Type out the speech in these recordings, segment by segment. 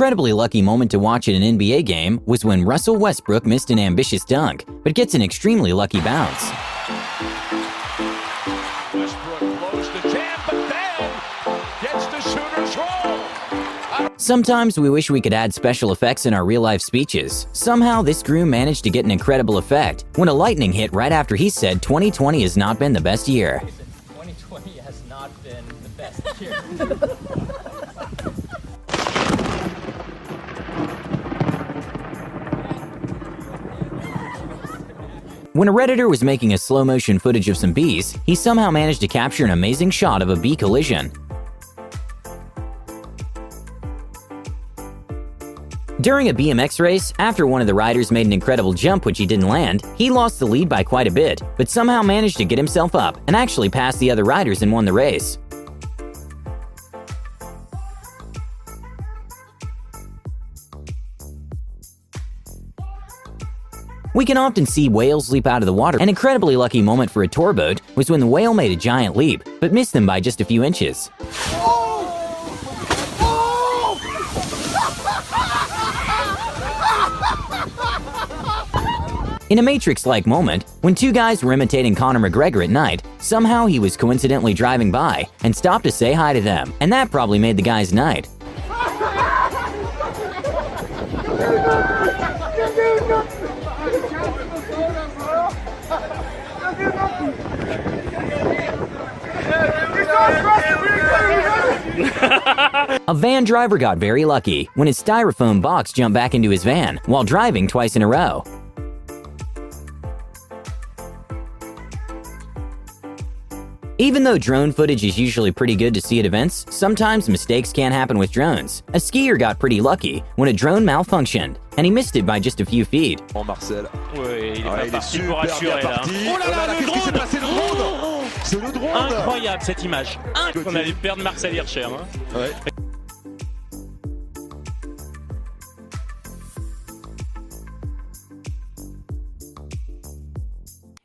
Incredibly lucky moment to watch at an NBA game was when Russell Westbrook missed an ambitious dunk, but gets an extremely lucky bounce. Westbrook blows the jam, but then gets the shooter's roll. Sometimes we wish we could add special effects in our real-life speeches. Somehow this groom managed to get an incredible effect when a lightning hit right after he said 2020 has not been the best year. 2020 has not been the best year. When a Redditor was making a slow-motion footage of some bees, he somehow managed to capture an amazing shot of a bee collision. During a BMX race, after one of the riders made an incredible jump which he didn't land, he lost the lead by quite a bit, but somehow managed to get himself up and actually passed the other riders and won the race. We can often see whales leap out of the water. An incredibly lucky moment for a tour boat was when the whale made a giant leap, but missed them by just a few inches. In a Matrix-like moment, when two guys were imitating Conor McGregor at night, somehow he was coincidentally driving by and stopped to say hi to them, and that probably made the guy's night. A van driver got very lucky when his styrofoam box jumped back into his van while driving twice in a row. Even though drone footage is usually pretty good to see at events, sometimes mistakes can happen with drones. A skier got pretty lucky when a drone malfunctioned, and he missed it by just a few feet. Marcel. Oui, il est pas parti pour assurer là. Oh là là, le drone! C'est le drone! Incroyable cette image. On allait perdre Marcel Hirscher. Hein. Ouais.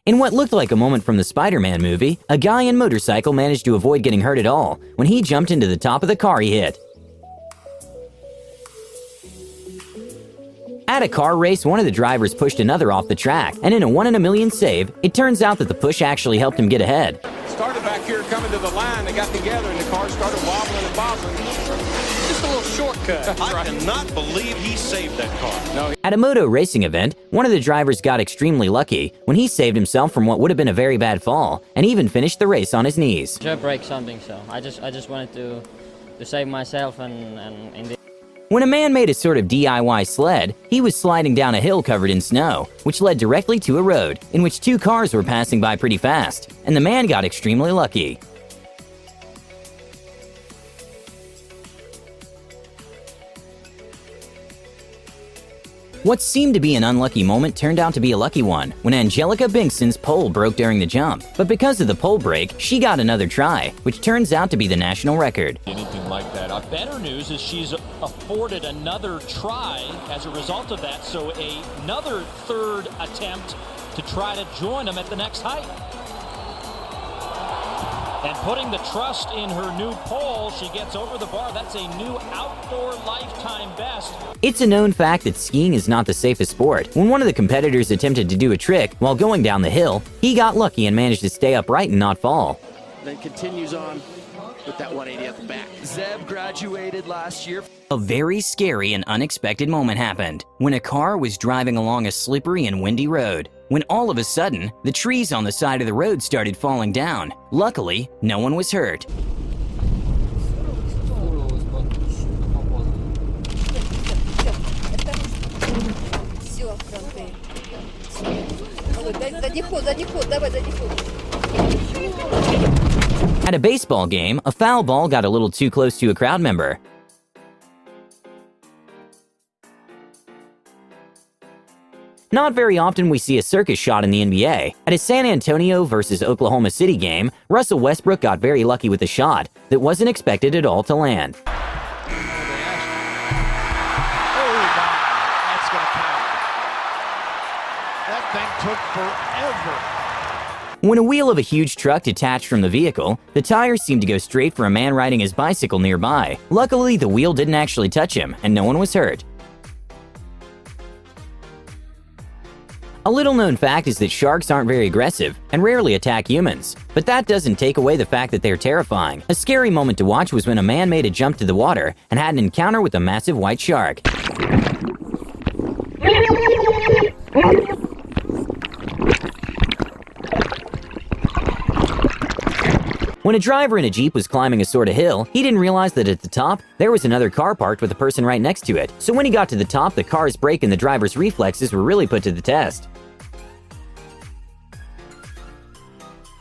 In what looked like a moment from the Spider-Man movie, a guy in motorcycle managed to avoid getting hurt at all when he jumped into the top of the car he hit. At a car race, one of the drivers pushed another off the track, and in a 1 in a million save, it turns out that the push actually helped him get ahead. Started back here coming to the line, they got together and the car started wobbling and bobbling. Just a little shortcut. I cannot believe he saved that car. No. At a moto racing event, one of the drivers got extremely lucky when he saved himself from what would have been a very bad fall, and even finished the race on his knees. Just break something, so I just wanted to save myself and in the When a man made a sort of DIY sled, he was sliding down a hill covered in snow, which led directly to a road in which two cars were passing by pretty fast, and the man got extremely lucky. What seemed to be an unlucky moment turned out to be a lucky one when Angelica Bingston's pole broke during the jump. But because of the pole break, she got another try, which turns out to be the national record. Anything like that. Better news is she's afforded another try as a result of that, so another third attempt to try to join them at the next height. And putting the trust in her new pole, she gets over the bar. That's a new outdoor lifetime best. It's a known fact that skiing is not the safest sport. When one of the competitors attempted to do a trick while going down the hill, he got lucky and managed to stay upright and not fall. Then continues on with that 180 at the back. Zeb graduated last year. A very scary and unexpected moment happened when a car was driving along a slippery and windy road, when all of a sudden, the trees on the side of the road started falling down. Luckily, no one was hurt. At a baseball game, a foul ball got a little too close to a crowd member. Not very often we see a circus shot in the NBA. At a San Antonio versus Oklahoma City game, Russell Westbrook got very lucky with a shot that wasn't expected at all to land. Oh, wow. That's going to count. That thing took forever. When a wheel of a huge truck detached from the vehicle, the tires seemed to go straight for a man riding his bicycle nearby. Luckily, the wheel didn't actually touch him, and no one was hurt. A little-known fact is that sharks aren't very aggressive and rarely attack humans. But that doesn't take away the fact that they're terrifying. A scary moment to watch was when a man made a jump to the water and had an encounter with a massive white shark. When a driver in a Jeep was climbing a sort of hill, he didn't realize that at the top, there was another car parked with a person right next to it. So when he got to the top, the car's brake and the driver's reflexes were really put to the test.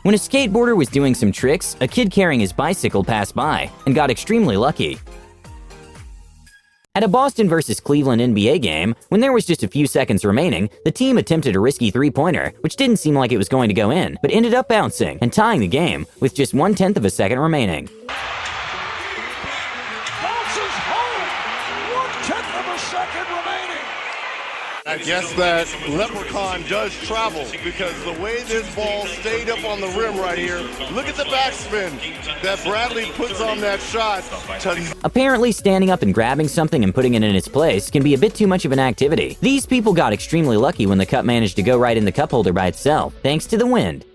When a skateboarder was doing some tricks, a kid carrying his bicycle passed by and got extremely lucky. At a Boston vs. Cleveland NBA game, when there was just a few seconds remaining, the team attempted a risky three-pointer, which didn't seem like it was going to go in, but ended up bouncing and tying the game with just 1/10 of a second remaining. Bounces home. 1/10 of a second remaining. I guess that leprechaun does travel because the way this ball stayed up on the rim right here, look at the backspin that Bradley puts on that shot. Apparently, standing up and grabbing something and putting it in its place can be a bit too much of an activity. These people got extremely lucky when the cup managed to go right in the cup holder by itself, thanks to the wind.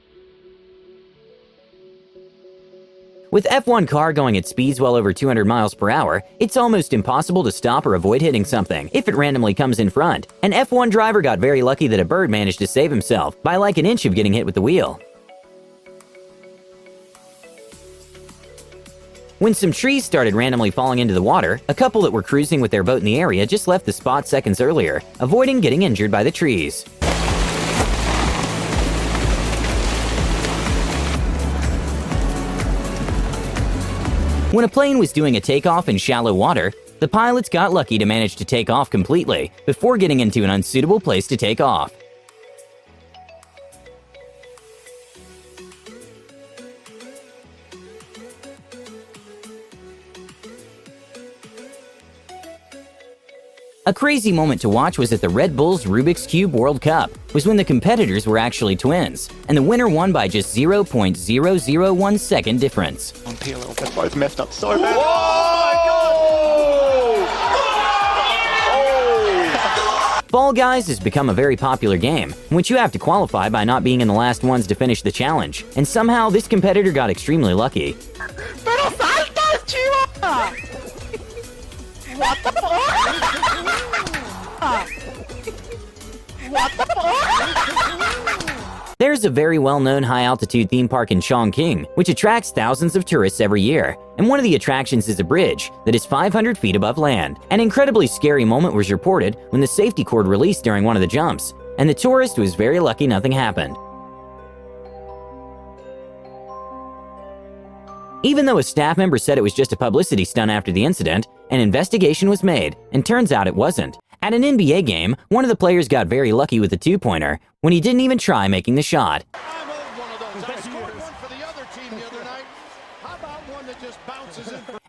With F1 car going at speeds well over 200 miles per hour, it's almost impossible to stop or avoid hitting something if it randomly comes in front. An F1 driver got very lucky that a bird managed to save himself by like an inch of getting hit with the wheel. When some trees started randomly falling into the water, a couple that were cruising with their boat in the area just left the spot seconds earlier, avoiding getting injured by the trees. When a plane was doing a takeoff in shallow water, the pilots got lucky to manage to take off completely before getting into an unsuitable place to take off. A crazy moment to watch was at the Red Bull's Rubik's Cube World Cup, was when the competitors were actually twins, and the winner won by just 0.001 second difference. That's both messed up so bad. Fall Guys has become a very popular game, in which you have to qualify by not being in the last ones to finish the challenge, and somehow this competitor got extremely lucky. ¡Pero saltas, chiva! What the fuck? What the fuck? There's a very well-known high-altitude theme park in Chongqing, which attracts thousands of tourists every year. And one of the attractions is a bridge that is 500 feet above land. An incredibly scary moment was reported when the safety cord released during one of the jumps, and the tourist was very lucky nothing happened. Even though a staff member said it was just a publicity stunt after the incident, an investigation was made, and turns out it wasn't. At an NBA game, one of the players got very lucky with a two-pointer when he didn't even try making the shot.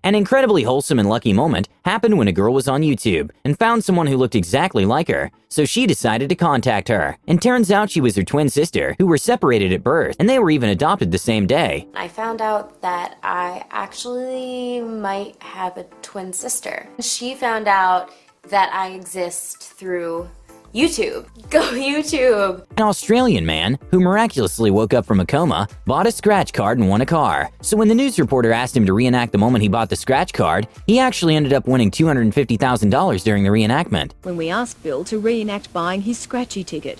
An incredibly wholesome and lucky moment happened when a girl was on YouTube and found someone who looked exactly like her, so she decided to contact her. And turns out she was her twin sister, who were separated at birth, and they were even adopted the same day. I found out that I actually might have a twin sister. She found out that I exist through YouTube. Go YouTube! An Australian man, who miraculously woke up from a coma, bought a scratch card and won a car. So when the news reporter asked him to reenact the moment he bought the scratch card, he actually ended up winning $250,000 during the reenactment. When we asked Bill to reenact buying his scratchy ticket.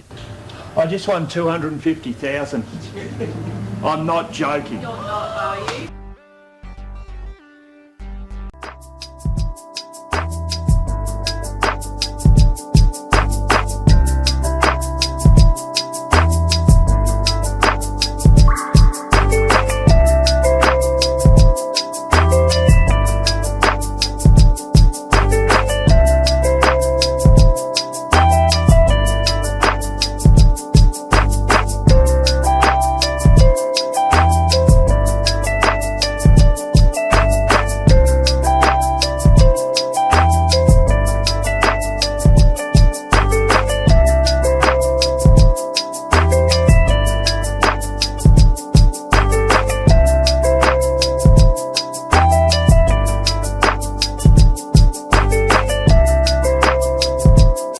I just won $250,000. I'm not joking. You're not, are you?